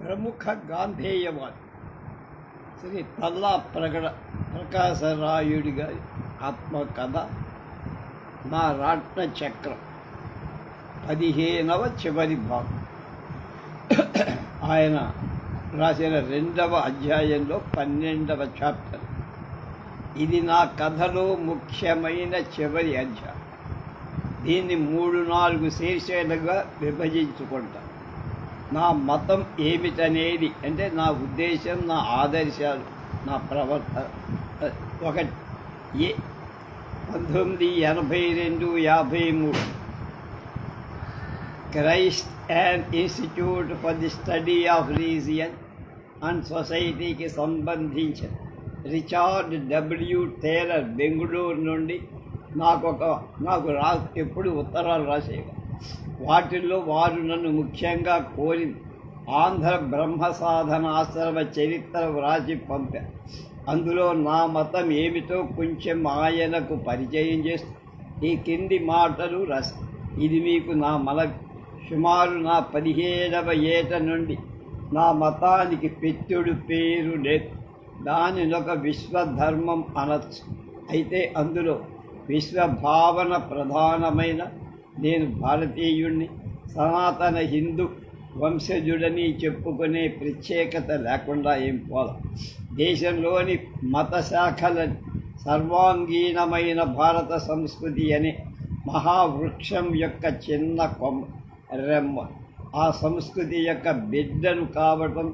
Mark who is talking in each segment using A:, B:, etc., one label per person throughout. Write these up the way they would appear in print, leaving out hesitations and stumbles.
A: ప్రముఖ గాంధేయవాది శ్రీ తల్లా ప్రకాశరాయుడి గారి ఆత్మకథ నా రాట్న చక్రం 15వ చివరి భాగం. ఆయన రాసిన 2వ అధ్యాయంలో 12వ చాప్టర్. ఇది నా కథలో ముఖ్యమైన చివరి అధ్యాయం. దీన్ని 3-4 శీర్షాలుగా విభజించుకుంటాను. నా మతం ఏమిటనేది అంటే నా ఉద్దేశం, నా ఆదర్శాలు, నా ప్రవర్తన. 1982-53 Christ and institute for the study of religion and సొసైటీకి సంబంధించిన రిచార్డ్ డబ్ల్యూ టేలర్ బెంగళూరు నుండి నాకు ఎప్పుడు ఉత్తరాలు రాసేవారు. వాటిల్లో వారు నన్ను ముఖ్యంగా కోరింది ఆంధ్ర బ్రహ్మ సాధన ఆశ్రమ చరిత్ర వ్రాసి పంపారు. అందులో నా మతం ఏమిటో కొంచెం ఆయనకు పరిచయం చేస్తూ ఈ కింది మాటలు రాసి, ఇది మీకు నా సుమారు నా 17వ ఏట నుండి నా మతానికి పెట్టుడు పేరు లేదు. దానినొక విశ్వధర్మం అనొచ్చు. అయితే అందులో విశ్వభావన ప్రధానమైన నేను భారతీయుణ్ణి, సనాతన హిందూ వంశజుడని చెప్పుకునే ప్రత్యేకత లేకుండా ఏం పోదు. దేశంలోని మత శాఖలని సర్వాంగీణమైన భారత సంస్కృతి అనే మహావృక్షం యొక్క చిన్న రెమ్మ. ఆ సంస్కృతి యొక్క బిడ్డను కావటం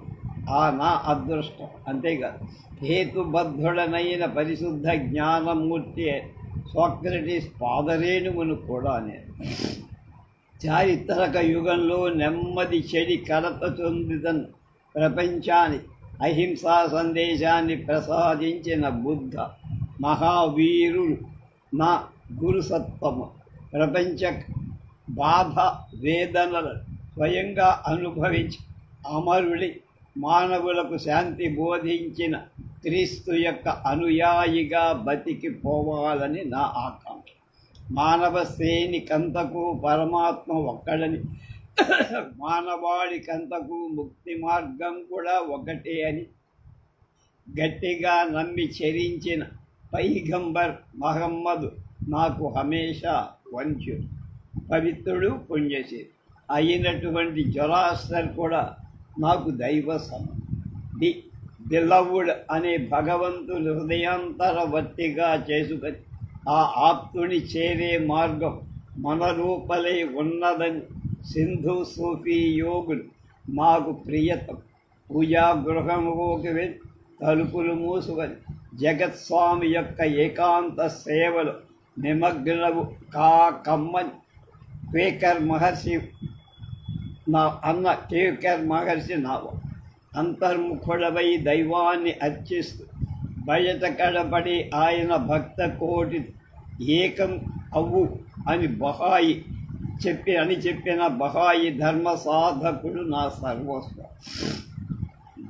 A: నా అదృష్టం. అంతేకాదు, హేతుబద్ధుడనైన పరిశుద్ధ జ్ఞానమూర్తి సోక్రటీస్ పాదరేణువును కూడా నేను చారిత్రక యుగంలో నెమ్మది చెడి కలత చెందుతున్న ప్రపంచాన్ని అహింసా సందేశాన్ని ప్రసాదించిన బుద్ధ మహావీరుడు నా గురుసత్వము. ప్రపంచ బాధ వేదనలను స్వయంగా అనుభవించి అమరుడి మానవులకు శాంతి బోధించిన క్రీస్తు యొక్క అనుయాయిగా బతికిపోవాలని నా ఆకాంక్ష. మానవ శ్రేణికంతకు పరమాత్మ ఒక్కడని, మానవాళికంతకు ముక్తి మార్గం కూడా ఒకటే అని గట్టిగా నమ్మి చరించిన పైగంబర్ మహమ్మద్ నాకు హమేషా వంచుడు, పవిత్రుడు, పుణ్యశీలి అయినటువంటి జొరాస్టర్ కూడా నాకు దైవ ది బిలవుడ్ అనే భగవంతుని హృదయాంతరవర్తిగా చేసుకొని ఆ ఆప్తుని చేరే మార్గం మన రూపలే ఉన్నదని సింధు సూఫీ యోగులు మాకు ప్రియతం. పూజా గృహంలోకి వెళ్ళి తలుపులు మూసుకొని జగత్స్వామి యొక్క ఏకాంత సేవలు నిమగ్నము కమ్మని క్వేకర్ మహర్షి నా అంతర్ముఖుడవై దైవాన్ని అర్చిస్తూ బయట కడబడి ఆయన భక్త కోటి ఏకం అవ్వు అని చెప్పిన బహాయి ధర్మ సాధకుడు నా సర్వస్వం.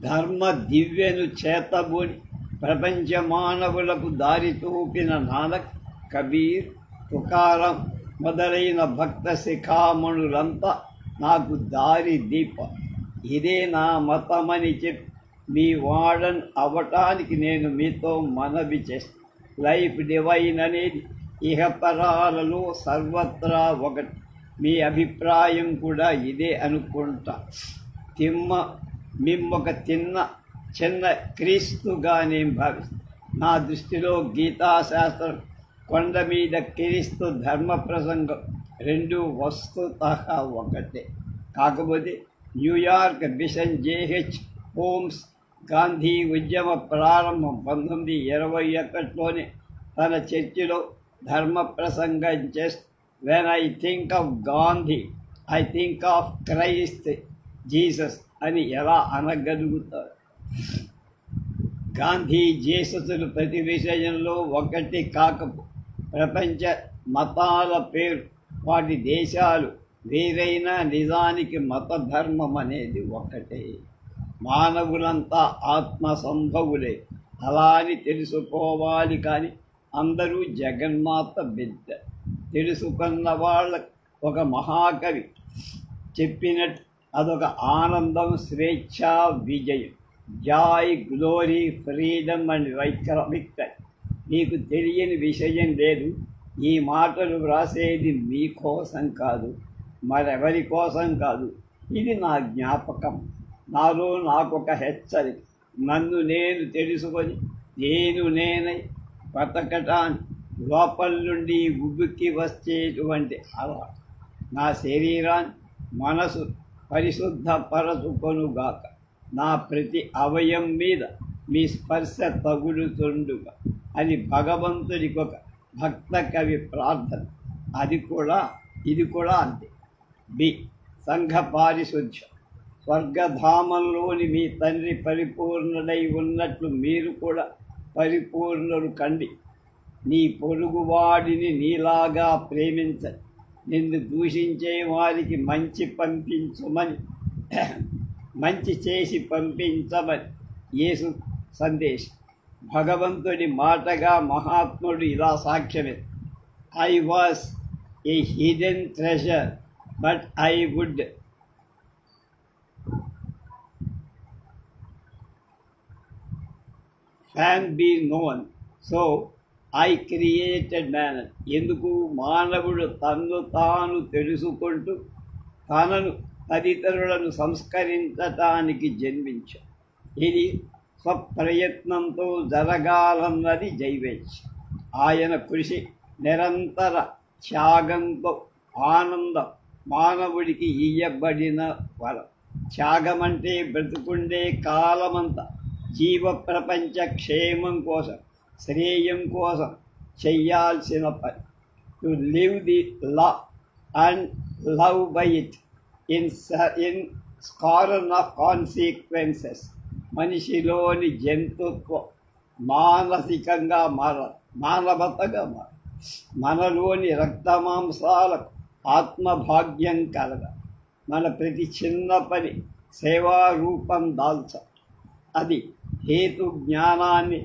A: ధర్మ దివ్యను చేతబోని ప్రపంచ మానవులకు దారి చూపిన నానక్, కబీర్, తుకారం మొదలైన భక్త శిఖామణులంతా నాకు దారి దీప. ఇదే నా మతమని చెప్పి మీ వాడన్ అవ్వటానికి నేను మీతో మనవి చేస్తాను. లైఫ్ డివైన్ అనేది ఇహపరాలలో సర్వత్రా ఒకటి. మీ అభిప్రాయం కూడా ఇదే అనుకుంటా. మిమ్మొక చిన్న క్రీస్తుగా నేను భావిస్తాను. నా దృష్టిలో గీతాశాస్త్రం, కొండ మీద క్రీస్తు ధర్మ ప్రసంగం రెండు వస్తుతః ఒకటే. కాకపోతే New York bishop JH homes Gandhi ఉద్యమ ప్రారంభం 1921లోనే తన చర్చిలో ధర్మ ప్రసంగం చేస్తూ when I think of Gandhi I think of Christ Jesus అని ఎలా అనగలుగుతారు? గాంధీ జీససులు ప్రతి విషయంలో ఒకటి కాకపో ప్రపంచ మతాల పేరు, వాటి దేశాలు వేరైనా నిజానికి మత ధర్మం అనేది ఒక్కటే. మానవులంతా ఆత్మ సంభవులే, అలా అని తెలుసుకోవాలి. కానీ అందరూ జగన్మాత బిడ్డ. తెలుసుకున్న వాళ్ళ ఒక మహాకవి చెప్పినట్టు అదొక ఆనందం, స్వేచ్ఛ, విజయం. Joy, glory, freedom and victory. నీకు తెలియని విషయం లేదు. ఈ మాటలు వ్రాసేది మీకోసం కాదు, మరెవరి కోసం కాదు. ఇది నా జ్ఞాపకం, నాలో నాకొక హెచ్చరిక. నన్ను నేను తెలుసుకొని నేనై బతకటాన్ని లోపల నుండి ఉబికి వచ్చేటువంటి అలవాటు. నా శరీరాన్ని, మనసు పరిశుద్ధపరచుకొనుగాక. నా ప్రతి అవయం మీద మీ స్పర్శ తగులుతుండుగా అని భగవంతుడికి ఒక భక్త కవి ప్రార్థన. ఇది కూడా అంతే. బి. సంఘ పారిశుధ్యం. స్వర్గధామంలోని మీ తండ్రి పరిపూర్ణుడై ఉన్నట్లు మీరు కూడా పరిపూర్ణులు కండి. నీ పొరుగువాడిని నీలాగా ప్రేమించండి. నిన్ను దూషించే వారికి మంచి చేసి పంపించమని యేసు సందేశం. భగవంతుడి మాటగా మహాత్ముడు ఇలా సాక్ష్యమే. I was a hidden treasure, but I would fain be known, so I created man. ఎందుకు? మానవుడు తన్ను తాను తెలుసుకుంటూ తనను తదితరులను సంస్కరించటానికి జన్మించాడు. ఇది స్వప్రయత్నంతో జరగాలన్నది దైవేచ్ఛ. ఆయన కృషి, నిరంతర త్యాగంతో ఆనందం మానవుడికి ఇయ్యబడిన వరం. త్యాగం అంటే బ్రతుకుండే కాలమంతా జీవ ప్రపంచ క్షేమం కోసం, శ్రేయం కోసం చెయ్యాల్సిన పని. To live the law and love by it in scorn of consequences. మనిషిలోని జంతుత్వం మానసికంగా మానవతగా మనలోని రక్తమాంసాలకు ఆత్మభాగ్యం కలగ. మన ప్రతి చిన్న పని సేవారూపం అది హేతు జ్ఞానాన్ని,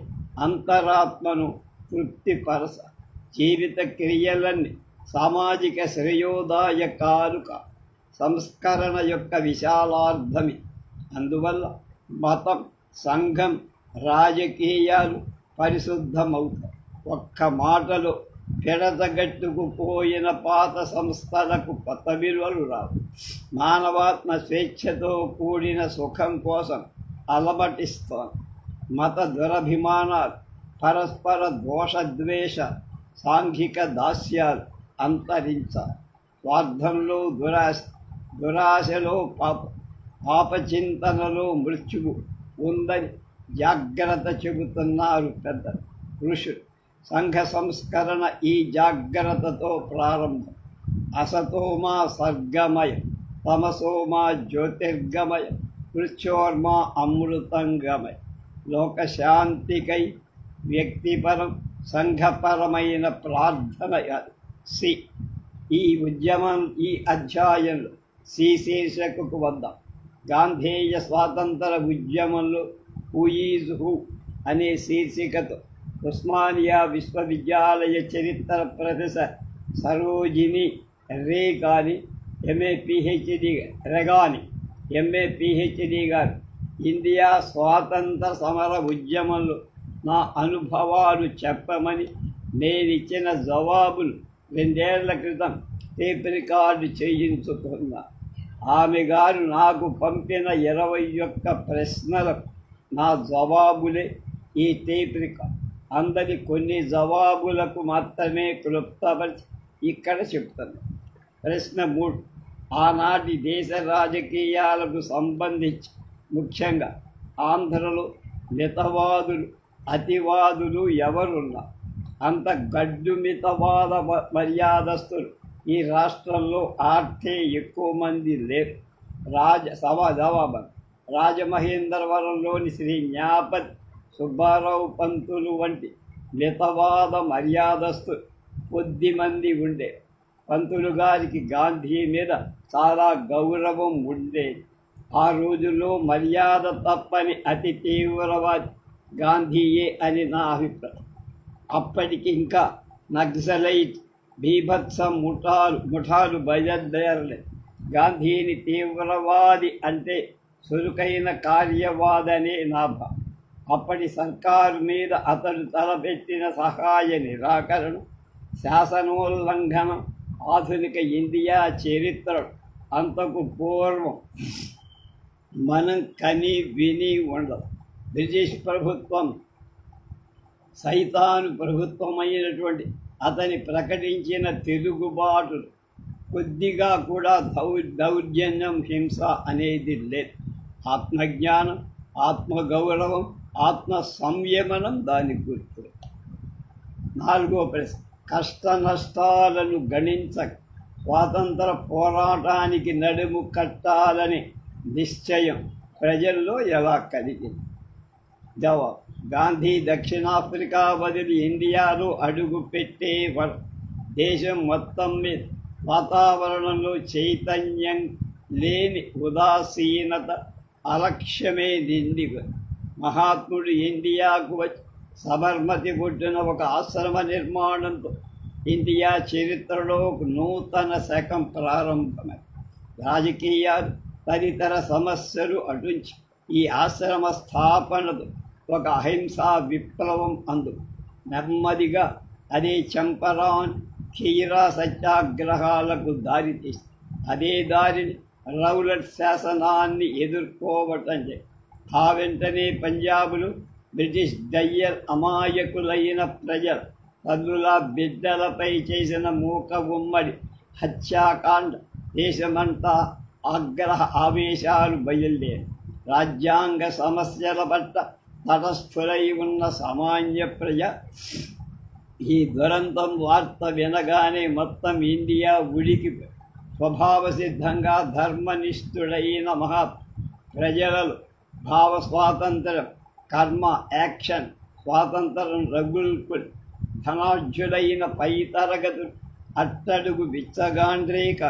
A: అంతరాత్మను తృప్తిపరచ. జీవిత క్రియలన్నీ సామాజిక శ్రేయోదాయకాలుక సంస్కరణ యొక్క విశాలార్థమి. అందువల్ల మతం, సంఘం, రాజకీయాలు పరిశుద్ధమవుతాయి. ఒక్క మాటలో పెడతగట్టుకుపోయిన పాత సంస్థలకు కొత్త విలువలు రావు. మానవాత్మ స్వేచ్ఛతో కూడిన సుఖం కోసం అలమటిస్తోంది. మత దురభిమానాలు, పరస్పర దోషద్వేష, సాంఘిక దాస్యాలు అంతరించాలి. స్వార్థంలో దురాశలో పాపచింతనలో మృత్యువు ఉందని జాగ్రత్త చెబుతున్నారు పెద్ద ఋషులు. సంఘ సంస్కరణ ఈ జాగ్రత్తతో ప్రారంభం. అసతోమా సర్గమయ, తమసోమా జ్యోతిర్గమయ, మృత్యోర్మా అమృతంగమయ. లోకశాంతికై వ్యక్తిపరం, సంఘపరమైన ప్రార్థన. ఈ అధ్యాయంలో శీర్షకుకు వద్దాం. గాంధేయ స్వాతంత్ర ఉద్యమంలో హూ ఈజ్ హూ అనే శీర్షికతో ఉస్మానియా విశ్వవిద్యాలయ చరిత్ర ప్రొఫెసర్ సరోజిని రేగాని ఎంఏ పిహెచ్డి గారు ఇండియా స్వాతంత్ర సమర ఉద్యమంలో నా అనుభవాలు చెప్పమని నేనిచ్చిన జవాబులు 2 ఏళ్ల క్రితం టేప్ రికార్డు చేయించుకున్నా. ఆమె గారు నాకు పంపిన 21 ప్రశ్నలకు నా జవాబులే ఈ టేప్ రికార్డు. అందరి కొన్ని జవాబులకు మాత్రమే క్లుప్తపరిచి ఇక్కడ చెప్తాను. ప్రశ్న 3. ఆనాటి దేశ రాజకీయాలకు సంబంధించి ముఖ్యంగా ఆంధ్రలో మితవాదులు, అతివాదులు ఎవరున్నా? అంత గడ్డు మితవాద మర్యాదస్తులు ఈ రాష్ట్రంలో ఆర్తే ఎక్కువ మంది లేరు. జవాబు. రాజమహేంద్రవరంలోని శ్రీ జ్ఞాపతి సుబ్బారావు పంతులు వంటి మితవాద మర్యాదస్తులు కొద్దిమంది ఉండే. పంతులు గారికి గాంధీ మీద చాలా గౌరవం ఉండేది. ఆ రోజుల్లో మర్యాద తప్పని అతి తీవ్రవాది గాంధీయే అని నా అభిప్రాయం. అప్పటికి ఇంకా నక్సలైట్ బీభత్స ముఠాలు బయలుదేరలేదు. గాంధీని తీవ్రవాది అంటే చురుకైన కార్యవాదనే నా భావం. అప్పటి సర్కారు మీద అతడు తలపెట్టిన సహాయ నిరాకరణ, శాసనోల్లంఘన ఆధునిక ఇండియా చరిత్ర అంతకు పూర్వం మనం కని విని ఉండదు. బ్రిటిష్ ప్రభుత్వం సైతాను ప్రభుత్వమైనటువంటి అతని ప్రకటించిన తిరుగుబాటులు కొద్దిగా కూడా దౌర్జన్యం, హింస అనేది లేదు. ఆత్మజ్ఞానం, ఆత్మగౌరవం, ఆత్మ సంయమనం దాని గుర్తు. 4వ ప్రశ్న, కష్ట నష్టాలను గణించక స్వాతంత్ర పోరాటానికి నడుము కట్టాలని నిశ్చయం ప్రజల్లో ఎలా కలిగింది? జవాబు, గాంధీ దక్షిణాఫ్రికా బదులు ఇండియాలో అడుగు పెట్టే దేశం మొత్తం మీద వాతావరణంలో చైతన్యం లేని ఉదాసీనత, అలక్ష్యమే నిండి మహాత్ముడు ఇండియాకు వచ్చి సబర్మతి ఒడ్డున ఒక ఆశ్రమ నిర్మాణంతో ఇండియా చరిత్రలో నూతన శకం ప్రారంభమై రాజకీయాలు తదితర సమస్యలు అటుంచి ఈ ఆశ్రమ స్థాపనతో ఒక అహింసా విప్లవం నెమ్మదిగా అదే చంపారణ్, ఖీరా సత్యాగ్రహాలకు దారితీసి అదే దారిని రౌలట్ శాసనాన్ని ఎదుర్కోవటం ఆ వెంటనే పంజాబులు బ్రిటిష్ దయ్యర్ అమాయకులైన ప్రజలు తల్లుల బిడ్డలపై చేసిన మూక ఉమ్మడి హత్యాకాండ దేశమంతా ఆగ్రహ ఆవేశాలు బయలుదేరి రాజ్యాంగ సమస్యల పట్ల తటస్థులై ఉన్న సామాన్య ప్రజ ఈ దురంతం వార్త వినగానే మొత్తం ఇండియా ఉడికిపోయి స్వభావ సిద్ధంగా ధర్మనిష్ఠుడైన ప్రజలలో భావ స్వాతంత్రం, కర్మ యాక్షన్ స్వాతంత్రం రగుల్కుని ధనాఢ్యులైన పై తరగతులు, అట్టడుగు బిచ్చగాండ్రేక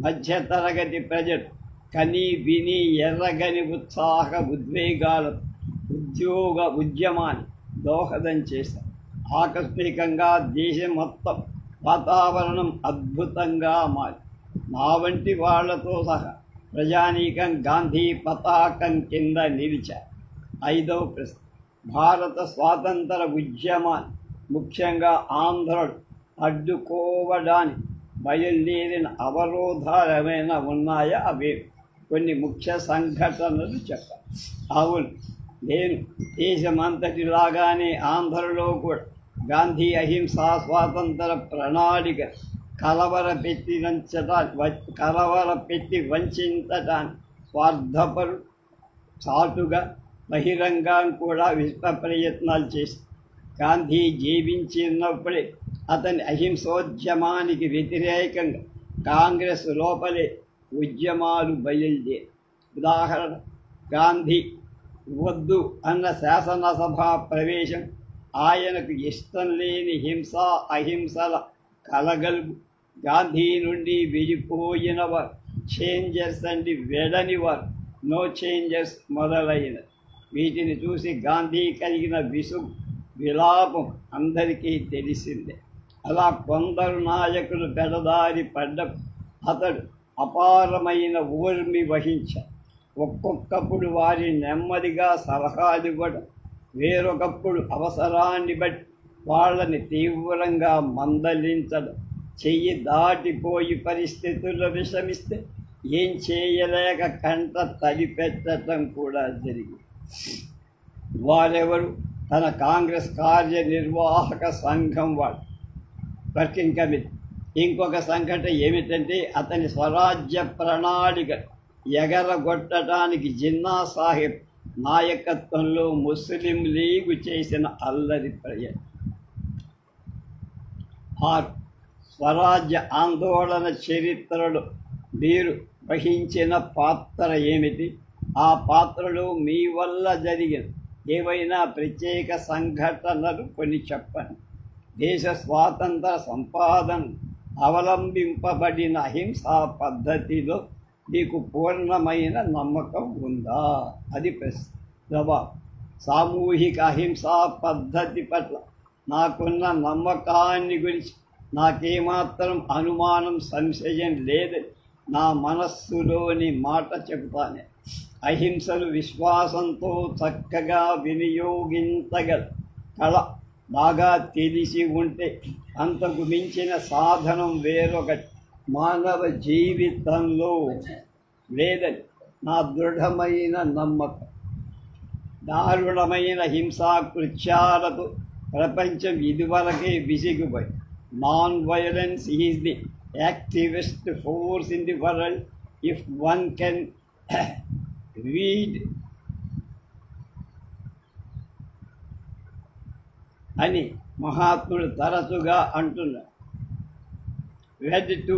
A: మధ్యతరగతి ప్రజలు కని విని ఎర్రగని ఉత్సాహ ఉద్వేగాలతో ఉద్యమాన్ని దోహదం చేశారు. ఆకస్మికంగా దేశం మొత్తం వాతావరణం అద్భుతంగా మారి మా వంటి వాళ్లతో సహా ప్రజానీకం గాంధీ పతాకం కింద నిలిచారు. 5వ ప్రశ్న, భారత స్వాతంత్ర ఉద్యమాన్ని ముఖ్యంగా ఆంధ్రులు అడ్డుకోవడానికి బయలుదేరిన అవరోధాలు ఏమైనా ఉన్నాయా? అవే కొన్ని ముఖ్య సంఘటనలు చెప్పాలి. అవును, నేను దేశమంతటిలాగానే ఆంధ్రలో కూడా గాంధీ అహింసా స్వాతంత్ర ప్రణాళిక కలవరపెట్టి వంచటాన్ని స్వార్థపరు చాటుగా బహిరంగం కూడా విశ్వ ప్రయత్నాలు చేసి గాంధీ జీవించినప్పుడే అతని అహింసోద్యమానికి వ్యతిరేకంగా కాంగ్రెస్ లోపలే ఉద్యమాలు బయలుదేరి. ఉదాహరణ, గాంధీ వద్దు అన్న శాసనసభ ప్రవేశం, ఆయనకు ఇష్టం లేని హింసా అహింసల కలగలుపు, గాంధీ నుండి విడిపోయిన వారు, చేంజర్స్ అండి వెడని వారు, నో చేంజర్స్ మొదలైన వీటిని చూసి గాంధీ కలిగిన విసుగు విలాపం అందరికీ తెలిసిందే. అలా కొందరు నాయకులు పెడదారి పడ్డ అతడు అపారమైన ఊర్మి వహించారు. ఒక్కొక్కప్పుడు వారి నెమ్మదిగా సలహాలు ఇవ్వడం, వేరొకప్పుడు అవసరాన్ని బట్టి వాళ్ళని తీవ్రంగా మందలించడం, చెయ్యి దాటిపోయి పరిస్థితుల్లో విషమిస్తే ఏం చేయలేక కంట తడిపెట్టడం కూడా జరిగింది. వారెవరు? తన కాంగ్రెస్ కార్యనిర్వాహక సంఘం వాళ్ళు, వర్కింగ్ కమిటీ. ఇంకొక సంఘటన ఏమిటంటే అతని స్వరాజ్య ప్రణాళిక ఎగరగొట్టడానికి జిన్నా సాహెబ్ నాయకత్వంలో ముస్లిం లీగు చేసిన అల్లరి ప్రయత్నం. 6. స్వరాజ్య ఆందోళన చరిత్రలో మీరు వహించిన పాత్ర ఏమిటి? ఆ పాత్రలో మీ వల్ల జరిగిన ఏవైనా ప్రత్యేక సంఘటనలు కొన్ని చెప్పండి. దేశ స్వాతంత్ర సంపాదన అవలంబింపబడిన అహింసా పద్ధతిలో మీకు పూర్ణమైన నమ్మకం ఉందా? అది ప్రశ్న. జవాబు, సామూహిక అహింసా పద్ధతి పట్ల నాకున్న నమ్మకాన్ని గురించి నాకేమాత్రం అనుమానం, సంశయం లేదని నా మనస్సులోని మాట చెబుతానే. అహింసను విశ్వాసంతో చక్కగా వినియోగించగల కళ బాగా తెలిసి ఉంటే అంతకు మించిన సాధనం వేరొకటి మానవ జీవితంలో లేదని నా దృఢమైన నమ్మకం. దారుణమైన హింసాకృత్యాలతో ప్రపంచం ఇదివరకే విసిగిపోయి. Non violence is the activest force in the world if one can read అని మహాత్ముడు తరచుగా అంటున్నారు. వెడ్ టు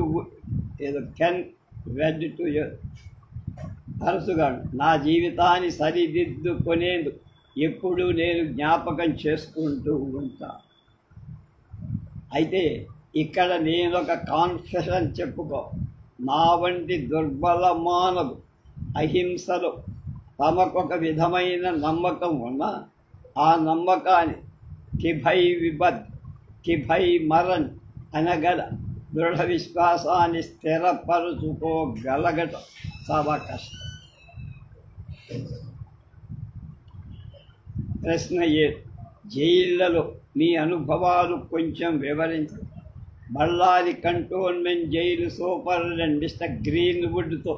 A: ఏదో కెన్ వెడ్ టు తరచుగా నా జీవితాన్ని సరిదిద్దుకునేందుకు ఎప్పుడూ నేను జ్ఞాపకం చేసుకుంటూ ఉంటా. అయితే ఇక్కడ నేనొక కాన్ఫెషన్ చెప్పుకో. నా వంటి దుర్బల మానవు అహింసలో తమకొక విధమైన నమ్మకం ఉన్నా ఆ నమ్మకాన్ని కిభై విబద్ కిభై మరణ్ అనగల దృఢ విశ్వాసాన్ని స్థిరపరుచుకోగలగటం చాలా కష్టం. ప్రశ్న 7. జైళ్లలో మీ అనుభవాలు కొంచెం వివరించండి. Bellary cantonment jail superintendent mister గ్రీన్వుడ్తో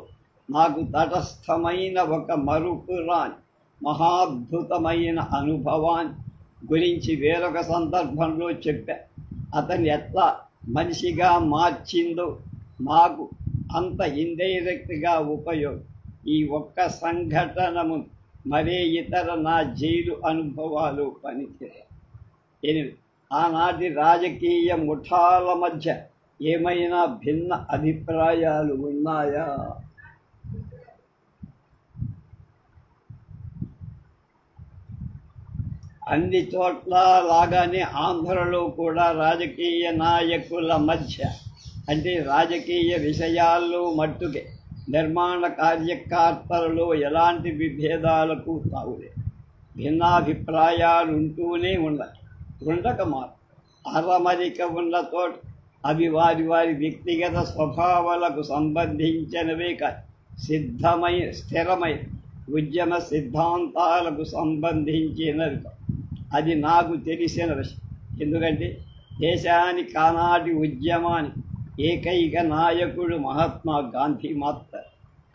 A: నాకు తటస్థమైన ఒక మరుపురాని మహాద్భుతమైన అనుభవాన్ని గురించి వేరొక సందర్భంలో చెప్పా. అతన్ని ఎట్లా మనిషిగా మార్చిందో నాకు అంత ఇండైరెక్ట్గా ఉపయోగం. ఈ ఒక్క సంఘటనము మరే ఇతర నా జైలు అనుభవాలు పనిచేయాలి. 8. ఆనాటి రాజకీయ ముఠాల మధ్య ఏమైనా భిన్న అభిప్రాయాలు ఉన్నాయా? అన్ని చోట్ల లాగానే ఆంధ్రలో కూడా రాజకీయ నాయకుల మధ్య అంటే రాజకీయ విషయాల్లో మట్టుకే నిర్మాణ కార్యకర్తలలో ఎలాంటి విభేదాలకు తావులే. భిన్నాభిప్రాయాలు ఉంటూనే ఉండక మాత్రం అరమరిక ఉన్న చోట అవి వారి వారి వ్యక్తిగత స్వభావాలకు సంబంధించినవే కాదు, స్థిరమైన ఉద్యమ సిద్ధాంతాలకు సంబంధించినవి. అది నాకు తెలిసిన విషయం. ఎందుకంటే దేశానికి ఆనాటి ఉద్యమానికి ఏకైక నాయకుడు మహాత్మా గాంధీ మాత్రం.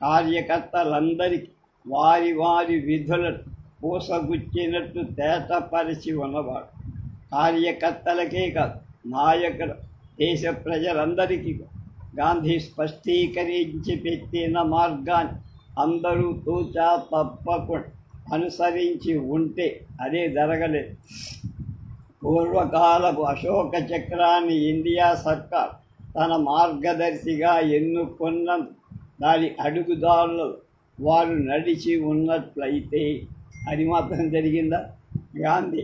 A: కార్యకర్తలందరికీ వారి వారి విధులను పూసగుచ్చినట్టు తేటపరిచి ఉన్నవాడు. కార్యకర్తలకే కాదు, నాయకుడు దేశ ప్రజలందరికీ గాంధీ స్పష్టీకరించి పెట్టిన మార్గాన్ని అందరూ తూచా తప్పకుండా అనుసరించి ఉంటే అదే జరగలేదు. పూర్వకాలపు అశోక చక్రాన్ని ఇండియా సర్కార్ తన మార్గదర్శిగా ఎన్నుకున్న దాని అడుగుదారులు వారు నడిచి ఉన్నట్లయితే అది మాత్రం జరిగిందా? గాంధీ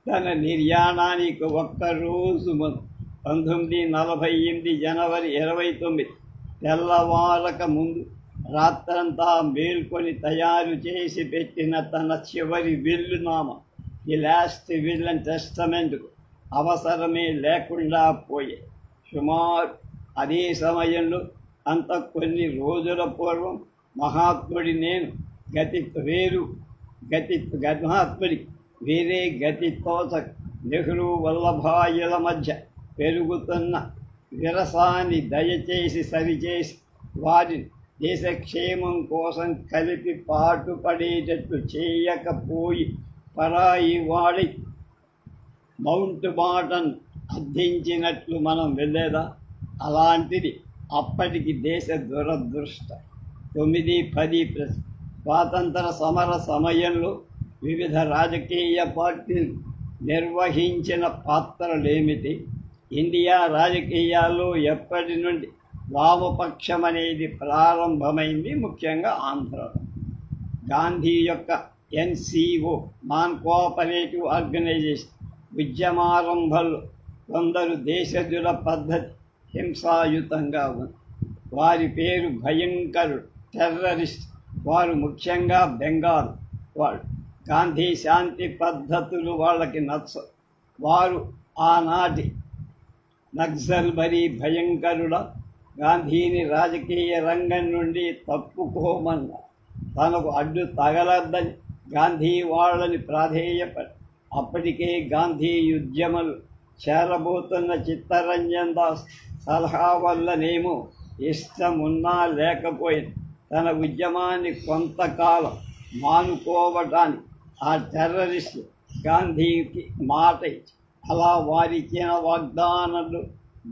A: తన నిర్యాణానికి ఒక్కరోజు ముందు 1948 జనవరి 29 తెల్లవారక ముందు రాత్రంతా మేల్కొని తయారు చేసి పెట్టిన తన చివరి విల్లునామా ది లాస్ట్ విల్ అండ్ టెస్టమెంట్కు అవసరమే లేకుండా పోయే. సుమారు అదే సమయంలో అంత కొన్ని రోజుల పూర్వం మహాత్ముడి నేను మహాత్ముడి వేరే గతి తోచక నెహ్రూ వల్లభాయుల మధ్య పెరుగుతున్న విరసాన్ని దయచేసి సరిచేసి వారిని దేశక్షేమం కోసం కలిపి పాటుపడేటట్లు చేయకపోయి పరాయి వాడి మౌంట్ బాటన్ అర్థించినట్లు మనం వెళ్ళేదా? అలాంటిది అప్పటికి దేశ దురదృష్టం. 9-10 స్వాతంత్ర సమర సమయంలో వివిధ రాజకీయ పార్టీలు నిర్వహించిన పాత్రలేమిటి? ఇండియా రాజకీయాల్లో ఎప్పటి నుండి వామపక్షం అనేది ప్రారంభమైంది? ముఖ్యంగా ఆంధ్రలో. గాంధీ యొక్క NCO నాన్ కోఆపరేటివ్ ఆర్గనైజేషన్ ఉద్యమారంభంలో కొందరు దేశజుల పద్ధతి హింసాయుతంగా ఉంది. వారి పేరు భయంకరుడు, టెర్రరిస్ట్. వారు ముఖ్యంగా బెంగాల్ వాళ్ళు. గాంధీ శాంతి పద్ధతులు వాళ్ళకి నచ్చవు. వారు ఆనాటి నక్సల్బరీ భయంకరుల గాంధీని రాజకీయ రంగం నుండి తప్పుకోమన్నా తనకు అడ్డు తగలద్దని గాంధీ వాళ్ళని ప్రాధేయపడి అప్పటికే గాంధీ ఉద్యమలు చేరబోతున్న చిత్తరంజన్ దాస్ సలహా వల్లనేమో ఇష్టమున్నా లేకపోయినా తన ఉద్యమాన్ని కొంతకాలం మానుకోవటానికి ఆ టెర్రరిస్టు గాంధీకి మాట ఇచ్చి అలా వారిచ్చిన వాగ్దానాలు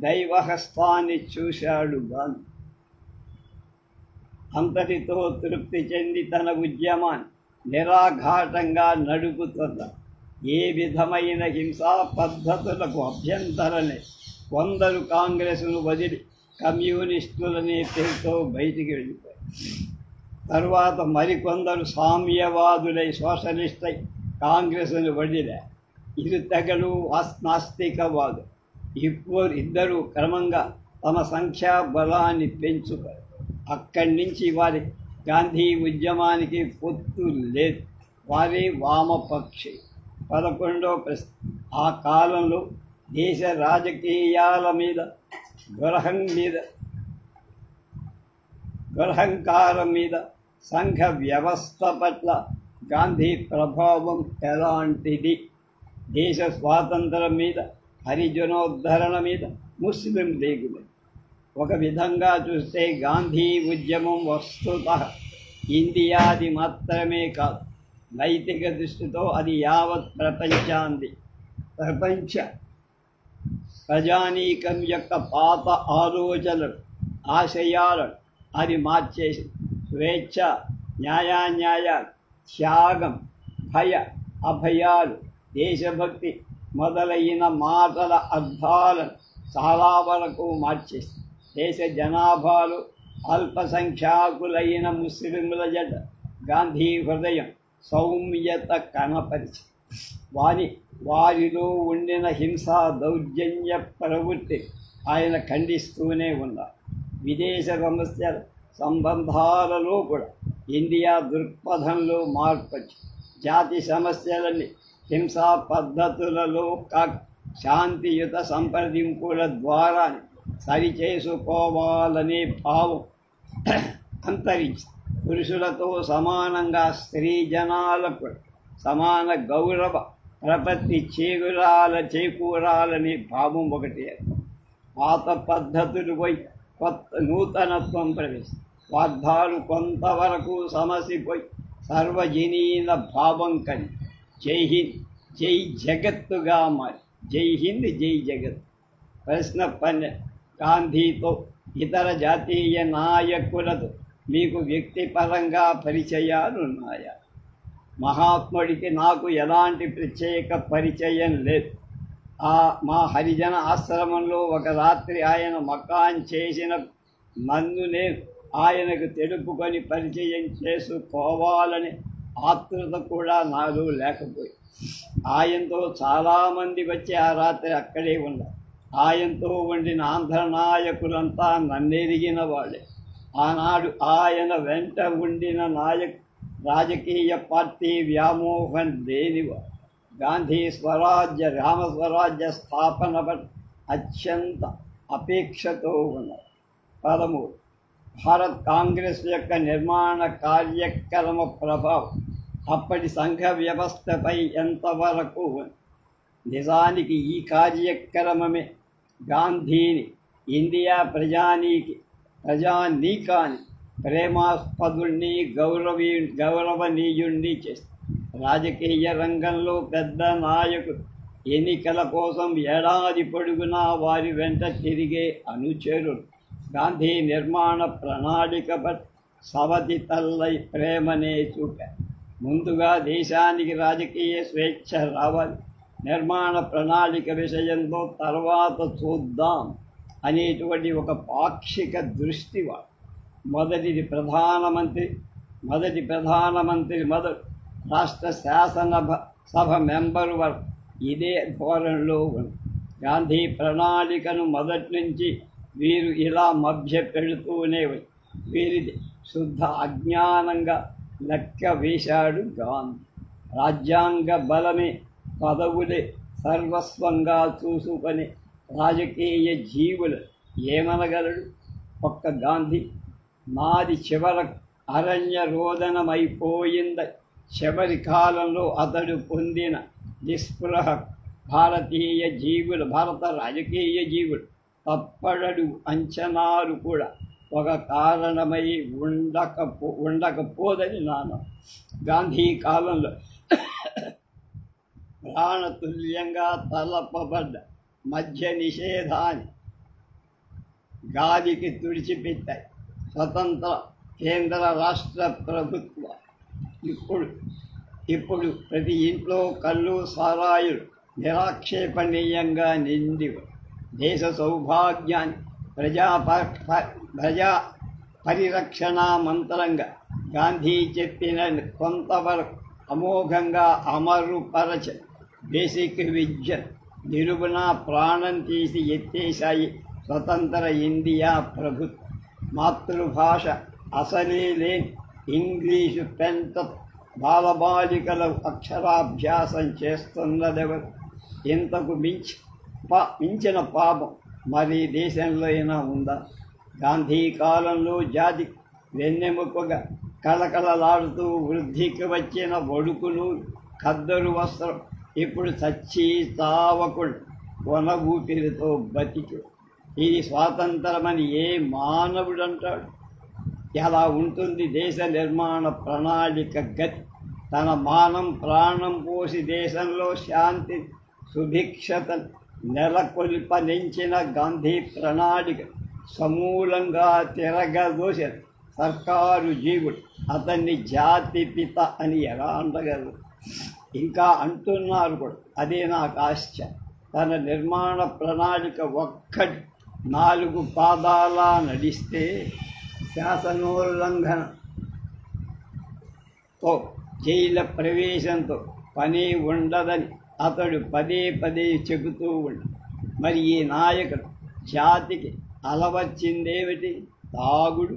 A: దైవహస్తాన్ని చూశాడు గాంధీ. అంతటితో తృప్తి చెంది తన ఉద్యమాన్ని నిరాఘాటంగా నడుపుతున్న ఏ విధమైన హింసా పద్ధతులకు అభ్యంతరలే కొందరు కాంగ్రెస్ను వదిలి కమ్యూనిస్టులనే పేరుతో బయటికి వెళ్ళిపోయారు. తరువాత మరికొందరు సామ్యవాదులై సోషలిస్టై కాంగ్రెస్ను వదిలే. ఇరు తెగలు నాస్తికవాదు ఇద్దరు క్రమంగా తమ సంఖ్యా బలాన్ని పెంచుతారు. అక్కడి నుంచి వారి గాంధీ ఉద్యమానికి పొత్తు లేదు. వారి వామపక్షి. 11వ ప్రశ్న. ఆ కాలంలో దేశ రాజకీయాల మీద దురహంకారం మీద సంఘ వ్యవస్థ పట్ల గాంధీ ప్రభావం ఎలాంటిది? దేశ స్వాతంత్రం మీద, హరిజనోద్ధరణ మీద, ముస్లిం లీగ్ మీద. ఒక విధంగా చూస్తే గాంధీ ఉద్యమం వస్తుతః ఇండియాది మాత్రమే కాదు, నైతిక దృష్టితో అది యావత్ ప్రపంచ ప్రజానీకం యొక్క పాత ఆలోచనలు, ఆశయాలను అది మార్చేసి స్వేచ్ఛ, న్యాయాన్యాయాలు, త్యాగం, భయ అభయాలు, దేశభక్తి మొదలైన మాటల అర్థాలను చాలా వరకు మార్చేసి దేశ జనాభాలో అల్పసంఖ్యాకులైన ముస్లింల జట గాంధీ హృదయం సౌమ్యత కనపరిచి వారిలో ఉండిన హింసా దౌర్జన్య ప్రవృత్తి ఆయన ఖండిస్తూనే ఉన్నారు. విదేశ సమస్యల సంబంధాలలో కూడా ఇండియా దృక్పథంలో మార్పు వచ్చి జాతి సమస్యలని హింసా పద్ధతులలో శాంతియుత సంప్రదింపుల ద్వారా సరిచేసుకోవాలనే భావం అంతరించి పురుషులతో సమానంగా స్త్రీ జనాలకు సమాన గౌరవ ప్రపత్తి చేకూరాలనే భావం ఒకటి. పాత పద్ధతులు పోయి కొత్త నూతనత్వం ప్రవేశం, స్వార్థాలు కొంతవరకు సమసిపోయి సర్వజనీన భావం కని జై హింద్ జై జగత్తుగా మారి జై హింద్ జై జగత్. ప్రశ్న 12. గాంధీతో ఇతర జాతీయ నాయకులతో మీకు వ్యక్తిపరంగా పరిచయాలున్నాయా? మహాత్ముడికి నాకు ఎలాంటి ప్రత్యేక పరిచయం లేదు. మా హరిజన ఆశ్రమంలో ఒక రాత్రి ఆయన మకాన్ చేసిన నన్ను నేను ఆయనకు తెలుపుకొని పరిచయం చేసుకోవాలని ఆతృత కూడా నాలో లేకపోయింది. ఆయనతో చాలామంది వచ్చి ఆ రాత్రి అక్కడే ఉన్నారు. ఆయనతో ఉండిన ఆంధ్ర నాయకులంతా నన్నెరిగిన వాళ్ళే. ఆనాడు ఆయన వెంట ఉండిన రాజకీయ పార్టీ వ్యామోహం లేనివాడు. గాంధీ రామస్వరాజ్య స్థాపన అత్యంత అపేక్షతో ఉన్నారు. 13. భారత్ కాంగ్రెస్ యొక్క నిర్మాణ కార్యక్రమ ప్రభావం అప్పటి సంఘ వ్యవస్థపై ఎంతవరకు ఉంది? నిజానికి ఈ కార్యక్రమమే గాంధీని ఇండియా ప్రజానీకాన్ని ప్రేమాస్పదుణ్ణి గౌరవనీయుణ్ణి చేస్తుంది. రాజకీయ రంగంలో పెద్ద నాయకుడు ఎన్నికల కోసం ఏడాది పొడుగునా వారి వెంట తిరిగే అనుచరుడు గాంధీ నిర్మాణ ప్రణాళికపై సవతి తల్లై ప్రేమనే చూపారు. ముందుగా దేశానికి రాజకీయ స్వేచ్ఛ రావాలి, నిర్మాణ ప్రణాళిక విషయంలో తర్వాత చూద్దాం అనేటువంటి ఒక పాక్షిక దృష్టి వాడు. మొదటి ప్రధానమంత్రి మొదలు రాష్ట్ర శాసనసభ మెంబరు వరకు ఇదే ధోరణిలో ఉంది. గాంధీ ప్రణాళికను మొదటి నుంచి వీరు ఇలా మభ్య పెడుతూనే వీరిది శుద్ధ అజ్ఞానంగా లెక్క వేశాడు గాంధీ. రాజ్యాంగ బలమే పదవులే సర్వస్వంగా చూసుకొని రాజకీయ జీవులు ఏమనగలడు? ఒక్క గాంధీ నాది చివర అరణ్య రోదనమైపోయింది. చివరి కాలంలో అతడు పొందిన నిస్పృహ భారత రాజకీయ జీవులు తప్పడడు అంచనాలు కూడా ఒక కారణమై ఉండకపోదని నాన్న. గాంధీ కాలంలో ప్రాణతుల్యంగా తలపబడ్డ మద్య నిషేధాన్ని గాలికి తుడిచిపెట్టాయి స్వతంత్ర కేంద్ర రాష్ట్ర ప్రభుత్వ. ఇప్పుడు ప్రతి ఇంట్లో కళ్ళు సారాయులు నిరాక్షేపణీయంగా నిండి దేశ సౌభాగ్యాన్ని ప్రజా పరిరక్షణ మంత్రంగా గాంధీ చెప్పిన కొంతవరకు అమోఘంగా అమరుపరచ బేసిక్ విద్య నిలువున ప్రాణం తీసి ఎత్తేసాయి స్వతంత్ర ఇండియా ప్రభుత్వం. మాతృభాష అసలే లేని ఇంగ్లీషు పెంట బాలబాలికల అక్షరాభ్యాసం చేస్తున్నదెవరు? ఇంతకు మించిన పాపం మరి దేశంలో అయినా ఉందా? గాంధీ కాలంలో జాతి వెన్నెముకగా కళకళలాడుతూ వృద్ధికి వచ్చిన ఒడుకులు ఖద్దరు వస్త్రం ఇప్పుడు చచ్చి తావకుడు కొన ఊపిరితో బతికి. ఇది స్వాతంత్రమని ఏ మానవుడు అంటాడు? ఎలా ఉంటుంది దేశ నిర్మాణ ప్రణాళిక గతి? తన మానం ప్రాణం పోసి దేశంలో శాంతి సుభిక్షత నెలకొల్పనించిన గాంధీ ప్రణాళిక సమూలంగా తిరగదోసిన సర్కారు జీవుడు అతన్ని జాతి పిత అని ఎలా అనగలరు? ఇంకా అంటున్నారు కూడా. అదే నాకు ఆశ్చర్యం. తన నిర్మాణ ప్రణాళిక ఒక్కటి 4 పాదాల నడిస్తే శాసనోల్లంఘనతో జైల ప్రవేశంతో పని ఉండదని అతడు పదే పదే చెబుతూ ఉండు. మరి ఈ నాయకుడు జాతికి అలవచ్చిందేమిటి? తాగుడు,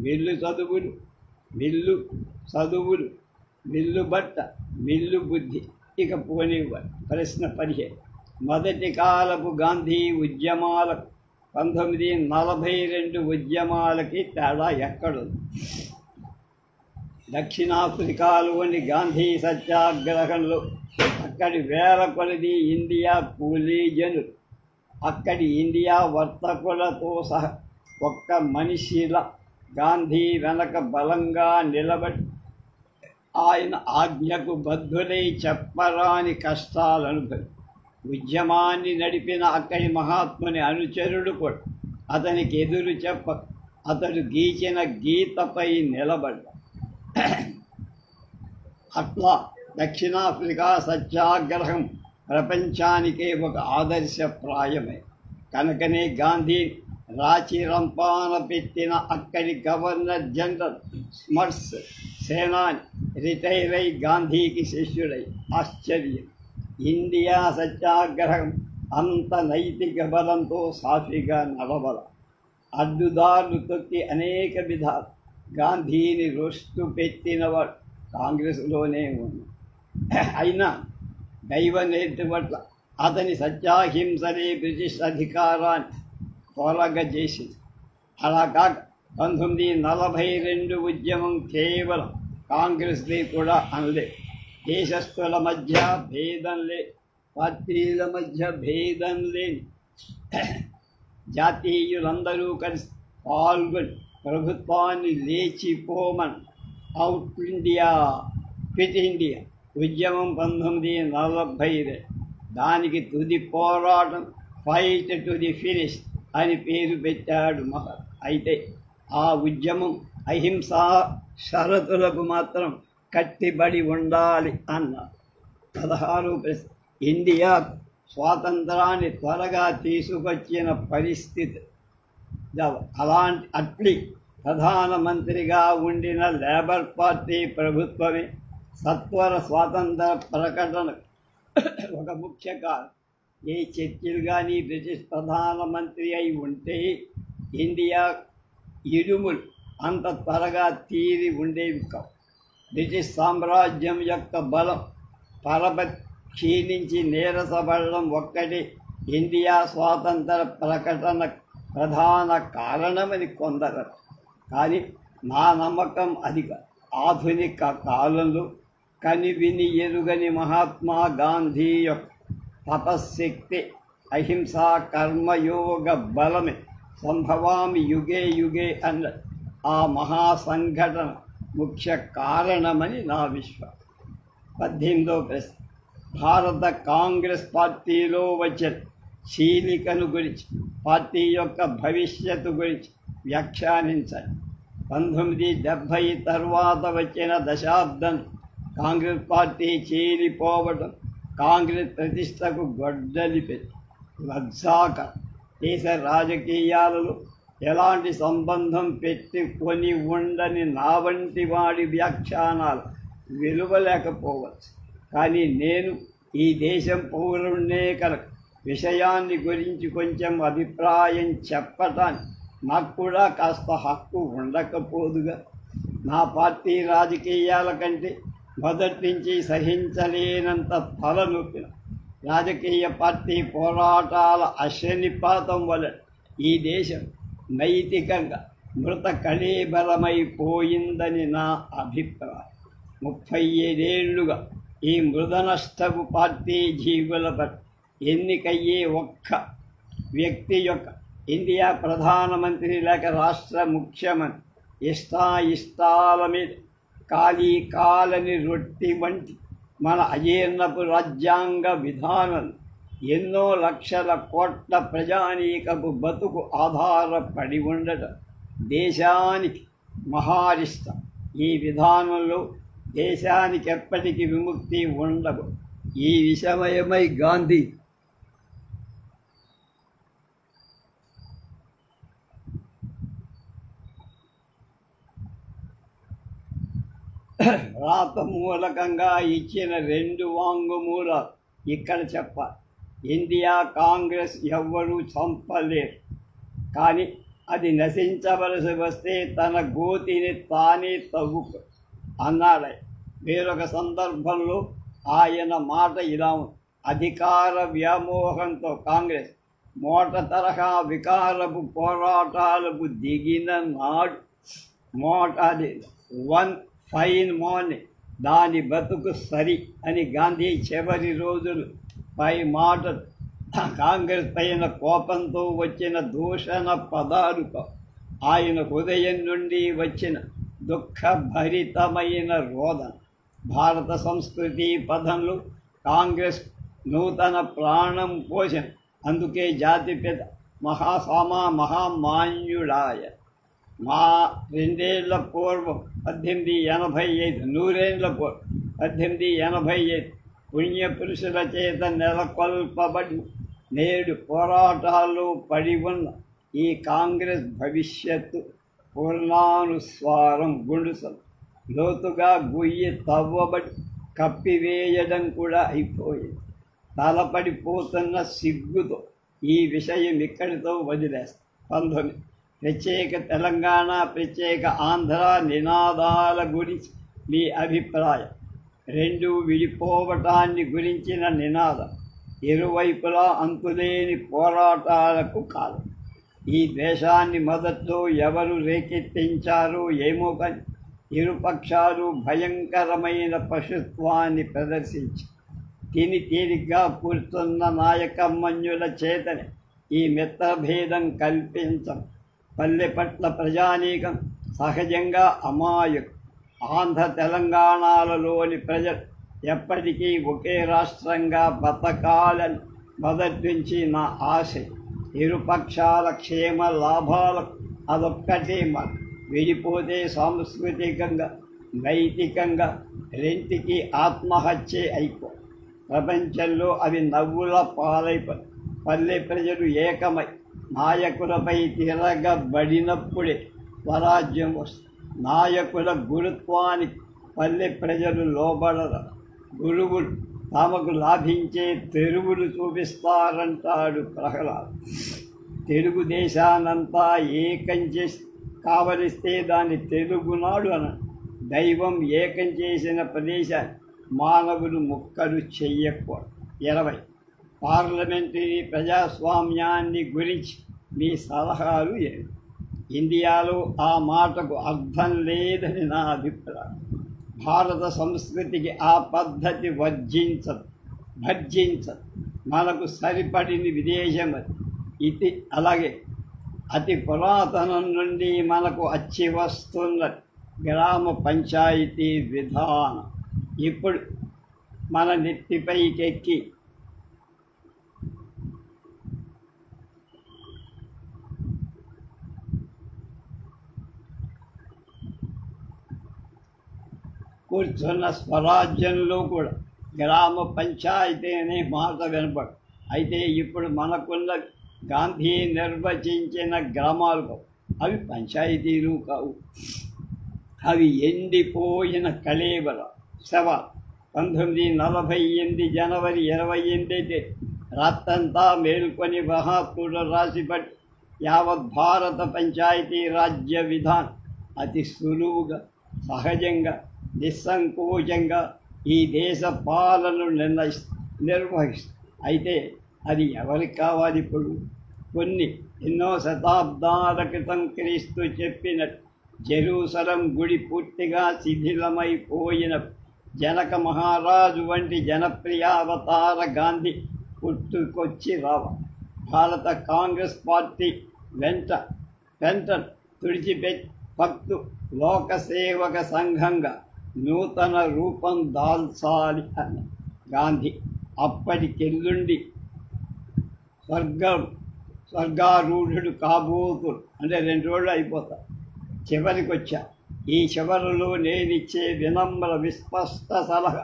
A: మిల్లు చదువులు, మిల్లు బట్ట, మిల్లు బుద్ధి. ఇక పోనివ్వాలి. ప్రశ్న 15. మొదటి కాలపు గాంధీ ఉద్యమాలకు 1942 ఉద్యమాలకి తేడా ఎక్కడుంది? దక్షిణాఫ్రికాలోని గాంధీ సత్యాగ్రహంలో అక్కడి వేల కొలది ఇండియా కూలీ జనులు, అక్కడి ఇండియా వర్తకులతో సహా ఒక్క మనిషిలా గాంధీ వెనక బలంగా నిలబడి ఆయన ఆజ్ఞకు బద్ధులై చెప్పరాని కష్టాలను ఉద్యమాన్ని నడిపిన అక్కడి మహాత్ముని అనుచరుడు కూడా అతనికి ఎదురు చెప్ప అతడు గీచిన గీతపై నిలబడ్డా. అట్లా దక్షిణాఫ్రికా సత్యాగ్రహం ప్రపంచానికే ఒక ఆదర్శప్రాయమే. కనుకనే గాంధీ రాచి రంపాన పెట్టిన అక్కడి గవర్నర్ జనరల్ స్మర్ట్స్ సేనాని రిటైర్ అయి గాంధీకి శిష్యుడై. ఆశ్చర్యం! ఇండియా సత్యాగ్రహం అంత నైతిక బలంతో సాఫీగా నడవల. అడ్డుదారులు తొక్కి అనేక విధాలు గాంధీని రొస్తు పెట్టినవాడు కాంగ్రెస్లోనే ఉంది. అయినా దైవ నేతి పట్ల అతని సత్యాహింసనే బ్రిటిష్ అధికారాన్ని తొలగజేసింది. అలా కాక 1942 ఉద్యమం కేవలం కాంగ్రెస్ది కూడా అనలే. దేశస్థుల మధ్య భేదం లేని, పార్టీల మధ్య భేదం లేని జాతీయులందరూ కలిసి పాల్గొని ప్రభుత్వాన్ని లేచిపోమని క్విట్ ఇండియా ఉద్యమం 1942. దానికి తుది పోరాటం ఫైట్ టు ది ఫినిష్ అని పేరు పెట్టాడు మహత్. అయితే ఆ ఉద్యమం అహింసా షరతులకు మాత్రం కట్టిబడి ఉండాలి అన్నారు. 16 ఇండియా స్వాతంత్రాన్ని త్వరగా తీసుకొచ్చిన పరిస్థితి. అట్లీ ప్రధానమంత్రిగా ఉండిన లేబర్ పార్టీ ప్రభుత్వమే సత్వర స్వాతంత్ర ప్రకటన ఒక ముఖ్య కారణం. ఏ చర్చిలు కానీ బ్రిటిష్ ప్రధానమంత్రి అయి ఉంటే ఇండియా ఇడుములు అంత త్వరగా తీరి ఉండేవి కావు. బ్రిటిష్ సామ్రాజ్యం యొక్క బలం క్షీణించి నీరసపడడం ఒక్కటి ఇండియా స్వాతంత్ర ప్రకటన ప్రధాన కారణమని కొందరు. కానీ నా నమ్మకం అది కాదు. ఆధునిక కాలంలో కనివిని ఎరుగని మహాత్మా గాంధీ యొక్క తపశ్శక్తి, అహింసా కర్మయోగ బలమే సంభవామి యుగే యుగే అన్న ఆ మహాసంఘటన ముఖ్య కారణమని నా విశ్వాసం. 18వ ప్రశ్న. భారత కాంగ్రెస్ పార్టీలో వచ్చిన చీలికను గురించి, పార్టీ యొక్క భవిష్యత్తు గురించి వ్యాఖ్యానించండి. 1970 తర్వాత వచ్చిన దశాబ్దం కాంగ్రెస్ పార్టీ చీలిపోవడం కాంగ్రెస్ ప్రతిష్టకు గొడ్డలి పెట్టి లజ్జాకరం. దేశ రాజకీయాలలో ఎలాంటి సంబంధం పెట్టుకొని ఉండని నా వంటి వాడి వ్యాఖ్యానాలు విలువలేకపోవచ్చు. కానీ నేను ఈ దేశం పౌరుణ్ణే కనుక విషయాన్ని గురించి కొంచెం అభిప్రాయం చెప్పటానికి నాకు కూడా కాస్త హక్కు ఉండకపోదుగా. నా పార్టీ రాజకీయాల కంటే మొదటి నుంచి సహించలేనంత తలనొప్పిన రాజకీయ పార్టీ పోరాటాల అశనిపాతం వలన ఈ దేశం నైతికంగా మృత కళేబరమైపోయిందని నా అభిప్రాయం. 35 ఏళ్లుగా ఈ మృదనష్టపు పార్టీ జీవుల పట్ల ఎన్నికయ్యే ఒక్క వ్యక్తి యొక్క ఇండియా ప్రధానమంత్రి లేక రాష్ట్ర ముఖ్యమంత్రి ఇష్టాల మీద కాలని రొట్టి వంటి మన అజీర్ణపు రాజ్యాంగ విధానం ఎన్నో లక్షల కోట్ల ప్రజానీకపు బతుకు ఆధారపడి ఉండటం దేశానికి మహారిష్టం. ఈ విధానంలో దేశానికి ఎప్పటికీ విముక్తి ఉండదు. ఈ విషయమై గాంధీ రాత మూలకంగా ఇచ్చిన 2 వాంగ్మూలాలు ఇక్కడ చెప్పాలి. ఇండియా కాంగ్రెస్ ఎవ్వరూ చంపలేరు, కానీ అది నశించవలసి వస్తే తన గోతిని తానే తవ్వుకు అన్నాడు. వేరొక సందర్భంలో ఆయన మాట ఇలా ఉంది: అధికార వ్యామోహంతో కాంగ్రెస్ మోట తరహా వికారపు పోరాటాలకు దిగిన నాడు అది 1 ఫైన్ మార్నింగ్ దాని బతుకు సరి అని గాంధీ చివరి రోజులు పై మాటలు కాంగ్రెస్ పైన కోపంతో వచ్చిన దూషణ పదాలు ఆయన హృదయం నుండి వచ్చిన దుఃఖభరితమైన రోదన. భారత సంస్కృతి పదంలో కాంగ్రెస్ నూతన ప్రాణం పోసిన. అందుకే జాతిపిత మహామాన్యుడాయ. మా 2 ఏళ్ల పూర్వం 1885 100 ఏళ్ల పూర్వం 1885 పుణ్యపురుషుల చేత నెలకొల్పబడి నేడు పోరాటాల్లో పడి ఉన్న ఈ కాంగ్రెస్ భవిష్యత్తు పూర్ణానుస్వారం గుండుసలు లోతుగా గొయ్యి తవ్వబడి కప్పివేయడం కూడా అయిపోయింది. తలపడిపోతున్న సిగ్గుతో ఈ విషయం ఇక్కడితో వదిలేస్తాం. 19 ప్రత్యేక తెలంగాణ, ప్రత్యేక ఆంధ్ర నినాదాల గురించి మీ అభిప్రాయం. 2 విడిపోవటాన్ని గురించిన నినాదం ఇరువైపులా అంతులేని పోరాటాలకు కాదు. ఈ ద్వేషాన్ని మొదట్లో ఎవరు రేకెత్తించారో ఏమో కానీ ఇరుపక్షాలు భయంకరమైన పశుత్వాన్ని ప్రదర్శించి తేలిగ్గా కూర్చున్న నాయకమన్యుల చేతనే ఈ మిత్రభేదం కల్పించం. పల్లె పట్ల ప్రజానీకం సహజంగా అమాయకు. ఆంధ్ర తెలంగాణలలోని ప్రజలు ఎప్పటికీ ఒకే రాష్ట్రంగా బతకాలని మొదటి నుంచి నా ఆశ. ఇరుపక్షాల క్షేమ లాభాలకు అదొక్కటే మాట. విడిపోతే సాంస్కృతికంగా, నైతికంగా రెంటికి ఆత్మహత్యే అయిపో. ప్రపంచంలో అవి నవ్వుల పాలైపోయి పల్లె ప్రజలు ఏకమై నాయకులపై తిరగబడినప్పుడే స్వరాజ్యం వస్తుంది. నాయకుల గురుత్వానికి పల్లె ప్రజలు లోబడరు. గురువులు తమకు లాభించే తెరువులు చూపిస్తారంటాడు ప్రహ్లాద్. తెలుగుదేశానంతా ఏకం చేసి కావలిస్తే దాన్ని తెలుగునాడు అన. దైవం ఏకం చేసిన ప్రదేశాన్ని మానవులు ముక్కలు చెయ్యకూడదు. 20 పార్లమెంటరీ ప్రజాస్వామ్యాన్ని గురించి మీ సలహాలు ఏమి? ఇండియాలో ఆ మాటకు అర్థం లేదని నా అభిప్రాయం. భారత సంస్కృతికి ఆ పద్ధతి భర్జించదు. మనకు సరిపడిన విదేశం ఇది. అలాగే అతి పురాతనం నుండి మనకు వచ్చి వస్తున్న గ్రామ పంచాయతీ విధానం ఇప్పుడు మన నెత్తిపైకెక్కి కూర్చున్న స్వరాజ్యంలో కూడా గ్రామ పంచాయతీ అనే మాట వినపడు. అయితే ఇప్పుడు మనకున్న గాంధీ నిర్వచించిన గ్రామాలు కావు, అవి పంచాయతీలు కావు, అవి ఎండిపోయిన కళేబర శవాలు. 1948 జనవరి 28 రాత్రంతా మేల్కొని మహాత్ముడు రాసిపట్టి యావత్ భారత పంచాయతీ రాజ్య విధానం అతి సులువుగా, సహజంగా, నిస్సంకోచంగా ఈ దేశ పాలనను నిర్వహిస్తుంది. అయితే అది ఎవరికి కావాలి? ఇప్పుడు ఎన్నో శతాబ్దాల క్రితం క్రీస్తు చెప్పినట్టు జెరూసలం గుడి పూర్తిగా శిథిలమైపోయిన జనక మహారాజు వంటి జనప్రియావతార గాంధీ పుట్టుకొచ్చి రావాలి. భారత కాంగ్రెస్ పార్టీ వెంట తుడిచిపెట్టి భక్తు లోకసేవక సంఘంగా నూతన రూపం దాల్చాలి అని గాంధీ అప్పటికెల్లుండి స్వర్గారూఢుడు కాబోతుడు. అంటే 2 రోజులు అయిపోతారు. చివరికి వచ్చా. ఈ చివరిలో నేనిచ్చే వినమ్ర విస్పష్ట సలహా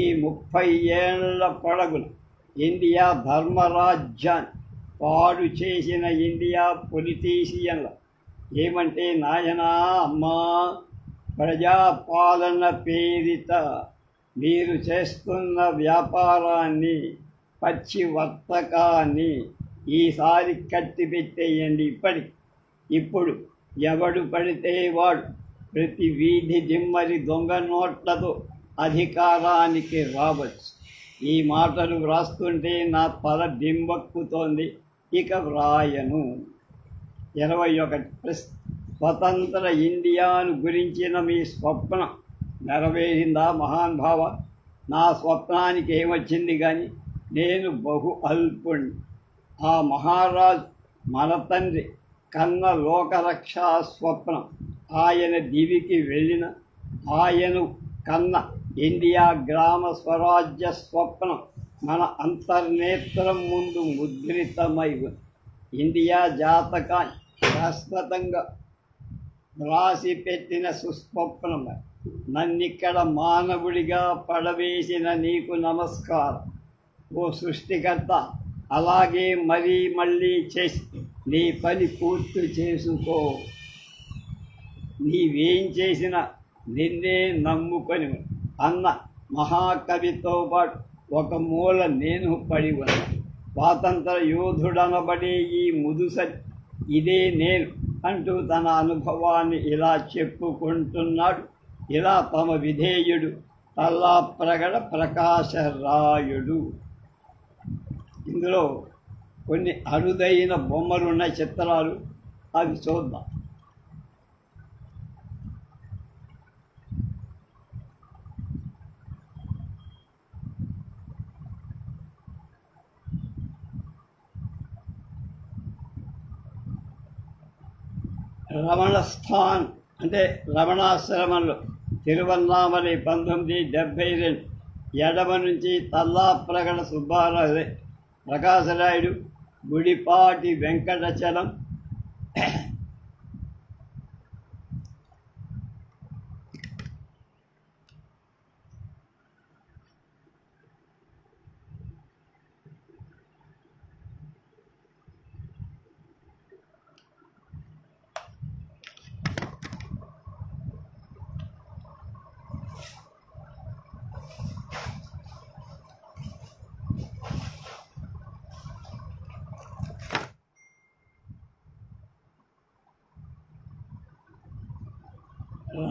A: ఈ 30 ఏళ్ల పొడగున ఇండియా ధర్మరాజ్యాన్ని పాడు చేసిన ఇండియా పొలిటీషియన్ల ఏమంటే, నాయనా అమ్మా, ప్రజాపాలన పేరిట మీరు చేస్తున్న వ్యాపారాన్ని, పచ్చి వర్తకాన్ని ఈసారి కట్టిపెట్టేయండి. ఇప్పుడు ఎవడు పడితే వాడు ప్రతి వీధి దిమ్మరి దొంగ నోట్లతో అధికారానికి రావచ్చు. ఈ మాటలు వ్రాస్తుంటే నా తల దింబక్కుతోంది. ఇక వ్రాయను. 21 స్వతంత్ర ఇండియాను గురించిన మీ స్వప్నం నెరవేరిందా మహానుభావ? నా స్వప్నానికి ఏమొచ్చింది కానీ నేను బహు అల్పుణ్ణి. ఆ మహారాజు మన తండ్రి కన్న లోకరక్షా స్వప్నం, ఆయన దివికి వెళ్ళిన ఆయన కన్న ఇండియా గ్రామ స్వరాజ్య స్వప్నం మన అంతర్నేత్రం ముందు ముద్రితమై ఉంది. ఇండియా జాతకాన్ని శాశ్వతంగా వ్రాసి పెట్టిన సుస్వప్నం. నన్నిక్కడ మానవుడిగా పడవేసిన నీకు నమస్కారం ఓ సృష్టికర్త. అలాగే మళ్ళీ చేసి నీ పని పూర్తి చేసుకో. నీవేం చేసినా నిన్నే నమ్ముకొని అన్న మహాకవితో పాటు ఒక మూల నేను పడి ఉన్నా. స్వాతంత్ర యోధుడనబడే ఈ ముదుసరి ఇదే నేను అంటూ తన అనుభవాన్ని ఇలా చెప్పుకుంటున్నాడు. ఇలా తమ విధేయుడు తల్లాప్రగడ ప్రకాశరాయుడు. ఇందులో కొన్ని అరుదైన బొమ్మలున్న చిత్రాలు, అవి చూద్దాం. రమణస్థాన్ అంటే రమణాశ్రమంలో తిరువన్నామలై 1972 ఎడమ నుంచి తల్లాప్రగడ సుబ్బారావు, ప్రకాశరాయుడు, గుడిపాటి వెంకటచలం,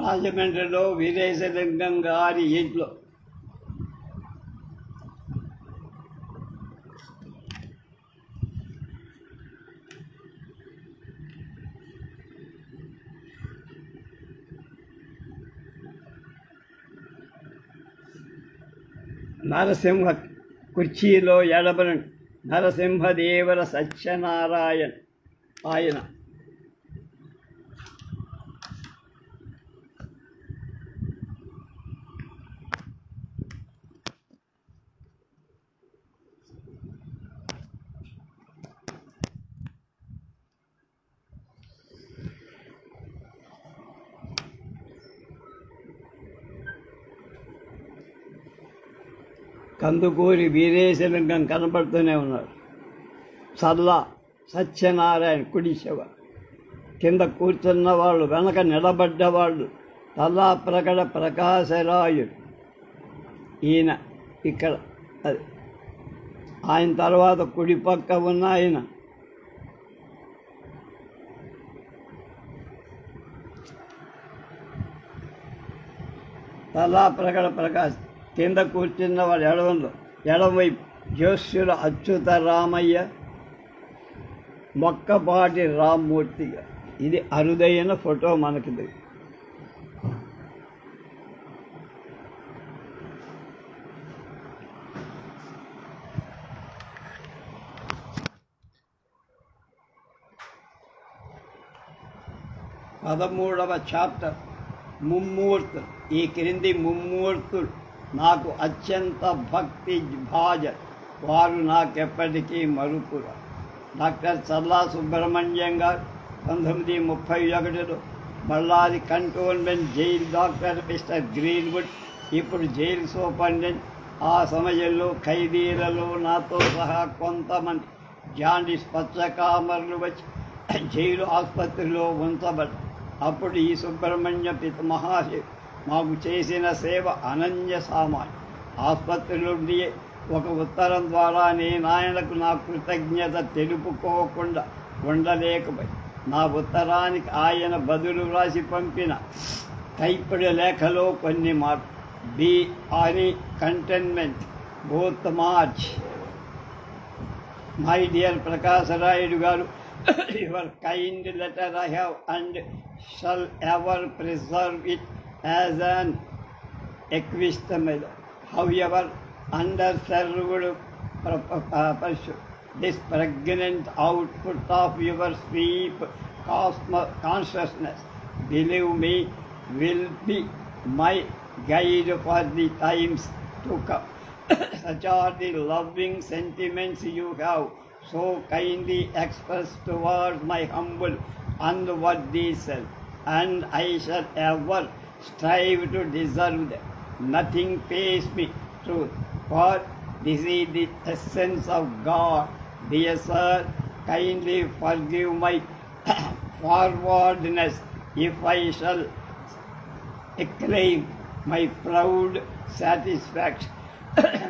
A: రాజమండ్రిలో వీరేశలింగం గారి ఇంట్లో నరసింహ కుర్చీలో ఎడబడి నరసింహదేవర సత్యనారాయణ ఆయన కందుకూరి వీరేశలింగం కనపడుతూనే ఉన్నారు. సల్లా సత్యనారాయణ కుడి శవ, కింద కూర్చున్న వాళ్ళు, వెనక నిలబడ్డవాళ్ళు తల్లా ప్రకట ప్రకాశరాయుడు, ఈయన ఇక్కడ అది. ఆయన తర్వాత కుడి పక్క ఉన్న ఆయన తల్లా ప్రకట ప్రకాశ్, కింద కూర్చున్న వాడు ఎడమవైపు జోస్యుల అచ్యుతరామయ్య, మొక్కపాటి రామ్మూర్తిగా. ఇది అరుదైన ఫోటో మనకిది. పదమూడవ చాప్టర్ ముమ్మూర్తులు. ఈ క్రింది ముమ్మూర్తులు నాకు అత్యంత భక్తి భాజ, వారు నాకెప్పటికీ మరుపురా. డాక్టర్ చల్లా సుబ్రహ్మణ్యం గారు 1931లో Bellary cantonment jail doctor mister Greenwood, ఇప్పుడు జైలు సూపరింటెండెంట్. ఆ సమయంలో ఖైదీలలో నాతో సహా కొంతమంది జాండీస్ పచ్చకామర్లు వచ్చి జైలు ఆసుపత్రిలో ఉంచబడి, అప్పుడు ఈ సుబ్రహ్మణ్య పిత మహాశివ్ మాకు చేసిన సేవ అనన్య సామాన్యం. ఆసుపత్రి నుండి ఒక ఉత్తరం ద్వారా నేను ఆయనకు నా కృతజ్ఞత తెలుపుకోకుండా ఉండలేకపోయి, నా ఉత్తరానికి ఆయన బదులు వ్రాసి పంపిన టైప్డ్ లేఖలో కొన్ని మార్పు. బి అని కంటైన్మెంట్ బోత్ March. My dear Prakasarayudu garu, your kind letter I have and shall ever preserve it as an acquisitment. However, underserved this pregnant output of your sweet consciousness, believe me, will be my guide for the times to come. Such are the loving sentiments you have so kindly expressed towards my humble, unworthy self, and I shall ever strive to deserve them. Nothing pays me truth, for this is the essence of God. Dear sir, kindly forgive my forwardness if I shall acclaim my proud satisfaction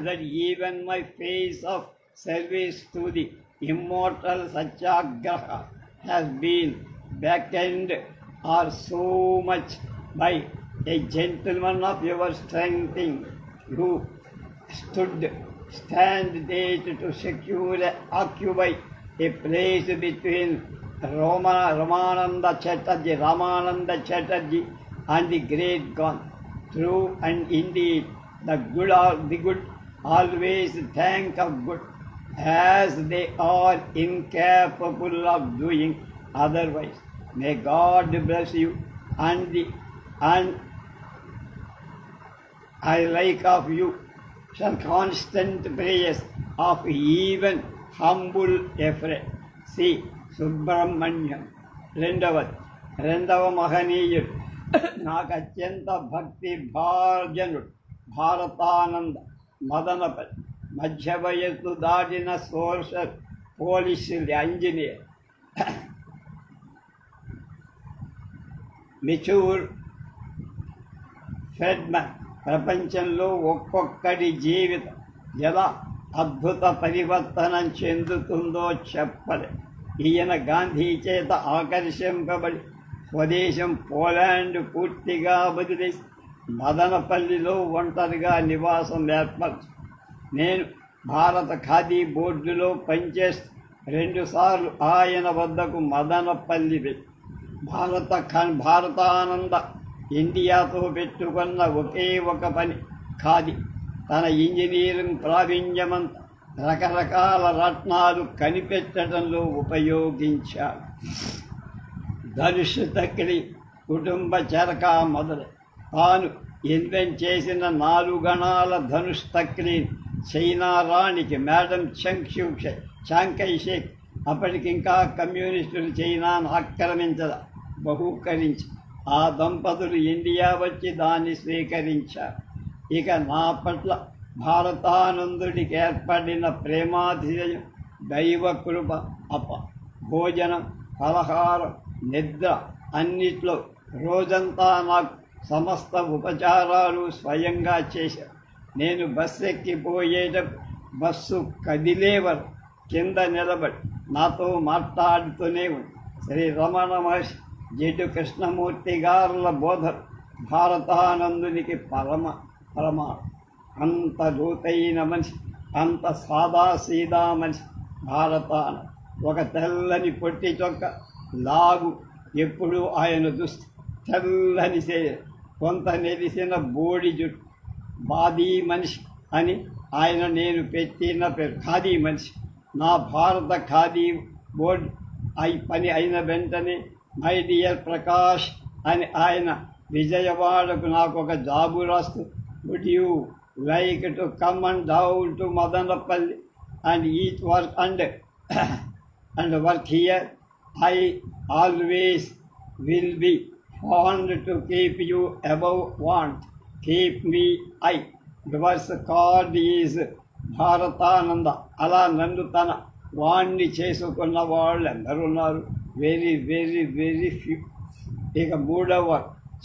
A: that even my face of service to the immortal Satyagraha has been beckoned or so much by a gentleman of your strength who stand date to secure occupy a place between Ramananda Chatterjee and the great God. True and indeed, the good always think of good, as they are incapable of doing otherwise. May God bless you, and I like of you shall constant prayers of even humble effort. See Subrahmanyam. రెండవ మహనీయుడు, నాకు అత్యంత భక్తి భార్జనుడు, భారతానంద మదనపల్లి. మధ్య వయస్సు దాటిన social police engineer, మిచూర్ ఫెడ్మన్. ప్రపంచంలో ఒక్కొక్కడి జీవితం ఎలా అద్భుత పరివర్తనం చెందుతుందో చెప్పలే. ఈయన గాంధీ చేత ఆకర్షింపబడి స్వదేశం పోలాండ్ పూర్తిగా వదిలేసి మదనపల్లిలో ఒంటరిగా నివాసం ఏర్పరచు. నేను భారత ఖాదీ బోర్డులో పనిచేస్తూ 2 సార్లు ఆయన వద్దకు మదనపల్లి వెళ్ళి భారతానంద ఇండియాతో పెట్టుకున్న ఒకే ఒక పని ఖాదీ. తన ఇంజనీరింగ్ ప్రావీణ్యమంతా రకరకాల రత్నాలు కనిపెట్టడంలో ఉపయోగించాడు. ధనుష్ తక్కిడి కుటుంబ చరక మొదలు తాను ఇన్వెంట్ చేసిన 4 గణాల ధనుష్ తక్కిడి చైనా రాణికి మేడం చాంకై షేక్ అప్పటికింకా కమ్యూనిస్టులు చైనాను బహూకరించి ఆ దంపతులు ఇండియా వచ్చి దాన్ని స్వీకరించారు. ఇక నా పట్ల భారతానందుడికి ఏర్పడిన ప్రేమాధిశయం, దైవ కృప భోజనం, ఫలహారం, నిద్ర అన్నిట్లో రోజంతా నాకు సమస్త ఉపచారాలు స్వయంగా చేశారు. నేను బస్సు ఎక్కిపోయేటప్పుడు బస్సు కదిలేవరు కింద నిలబడి నాతో మాట్లాడుతూనే ఉంది. శ్రీ రమణ మహర్షి, జిడ్డు కృష్ణమూర్తి గారుల బోధలు భారతానందునికి పరమాణం. అంత లోతైన మనిషి, అంత సాదాసీదా మనిషి భారతాన. ఒక తెల్లని పొట్టి చొక్క లాగు ఎప్పుడూ ఆయన దుస్తు, తెల్లని కొంత నెరిసిన బోడి జుట్టు. బాదీ మనిషి అని ఆయన నేను పెట్టిన పేరు. ఖాదీ మనిషి. నా భారత ఖాదీ బోర్డు పని అయిన వెంటనే మై డియర్ ప్రకాష్ అని ఆయన విజయవాడకు నాకు ఒక జాబు రాస్తూ, would you like to come and down to Madanapalle and eat work and work here. I always will be fond to keep you above want. Keep me I. Yours card is Bharatananda. అలా నన్ను తన వాణ్ణి చేసుకున్న వాళ్ళు ఎందరున్నారు? Very very very few. ఇక మూడవ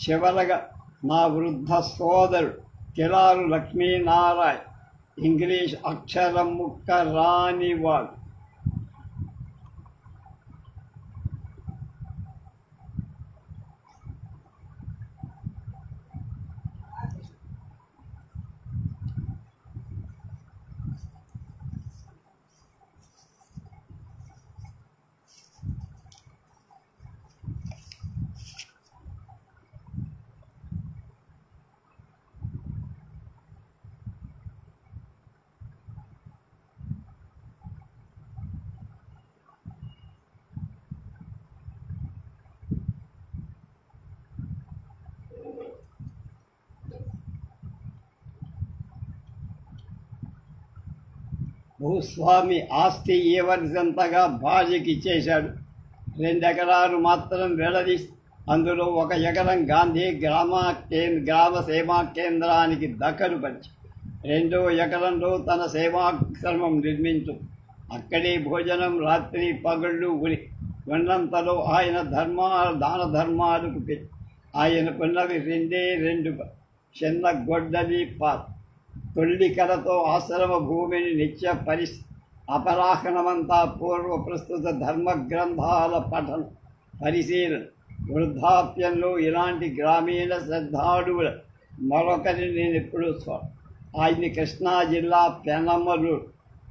A: చివరగా నా వృద్ధ సోదరుడు కిలారు లక్ష్మీనారాయణ, ఇంగ్లీష్ అక్షరం ముక్క రానివాడు. భూస్వామి ఆస్తి ఇవ్వవలసినంతగా భార్యకి ఇచ్చేశాడు. 2 ఎకరాలు మాత్రం వెడదీసి అందులో 1 ఎకరం గాంధీ గ్రామ సేవా కేంద్రానికి దక్కలు పంచి 2వ ఎకరంలో తన సేవాశ్రమం నిర్మించు. అక్కడే భోజనం రాత్రి పగళ్ళు ఉని ఉన్నంతలో ఆయన దాన ధర్మాలకు పెట్టి ఆయనకున్నవి 2 చిన్న గొడ్డలి పాత్ర. తొల్లికలతో ఆశ్రమ భూమిని నిత్య అపరాహ్నమంతా పూర్వ ప్రస్తుత ధర్మ గ్రంథాల పఠనం, పరిశీలన. వృద్ధాప్యంలో ఇలాంటి గ్రామీణ శ్రద్ధాడువుల మరొకరిని నేను ఎప్పుడూ ఆయన్ని కృష్ణా జిల్లా పెనమలూరు.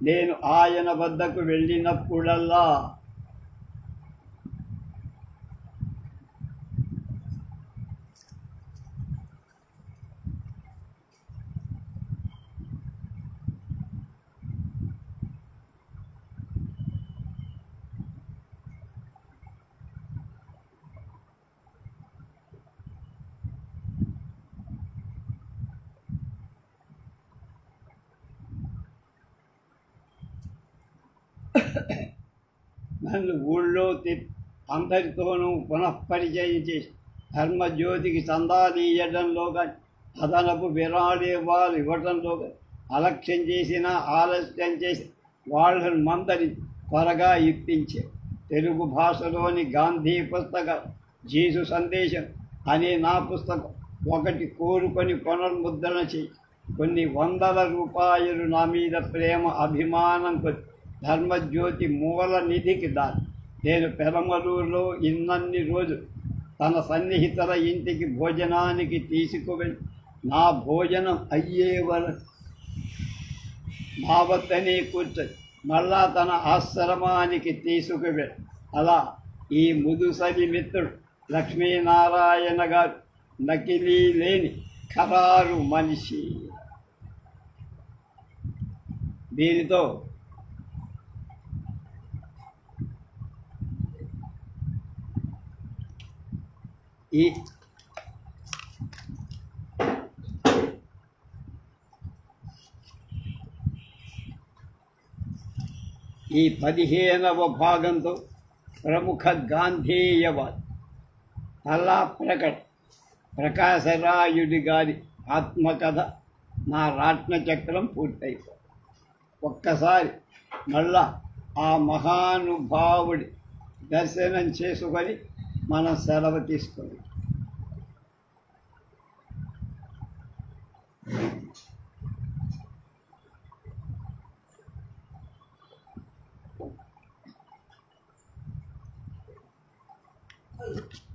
A: నేను ఆయన వద్దకు వెళ్ళినప్పుడల్లా నన్ను ఊళ్ళో అందరితోనూ పునఃపరిచయం చేసి ధర్మజ్యోతికి చందాదీయడంలో కానీ అదనపు విరాళేవాళ్ళు ఇవ్వడంలో కానీ అలక్ష్యం చేసినా ఆలస్యం చేసి వాళ్ళను మందరి త్వరగా ఇప్పించే. తెలుగు భాషలోని గాంధీ పుస్తకం జీసు సందేశం అనే నా పుస్తకం ఒకటి కోరుకొని పునర్ముద్రణ చేయి. కొన్ని 100 రూపాయలు నా మీద ప్రేమ అభిమానం కొద్ది ధర్మజ్యోతి మూల నిధికి దాని. నేను పెరమలూరులో ఇన్నన్ని రోజులు తన సన్నిహితుల ఇంటికి భోజనానికి తీసుకువెళ్ళి నా భోజనం అయ్యే వరకు మా వద్దనే కూర్చొని మళ్ళా తన ఆశ్రమానికి తీసుకువెళ్ళి. అలా ఈ ముదుసలి మిత్రుడు లక్ష్మీనారాయణ గారు నకిలీ లేని ఖరారు మనిషి. దీనితో ఈ ఈ 15వ భాగంతో ప్రముఖ గాంధేయవాద్ అల్లా ప్రకాశరాయుడి గారి ఆత్మకథ నా రాట్న చక్రం పూర్తయిపోయింది. ఒక్కసారి మళ్ళా ఆ మహానుభావుడి దర్శనం చేసుకొని మనం సెలవు తీసుకొని
B: Hey.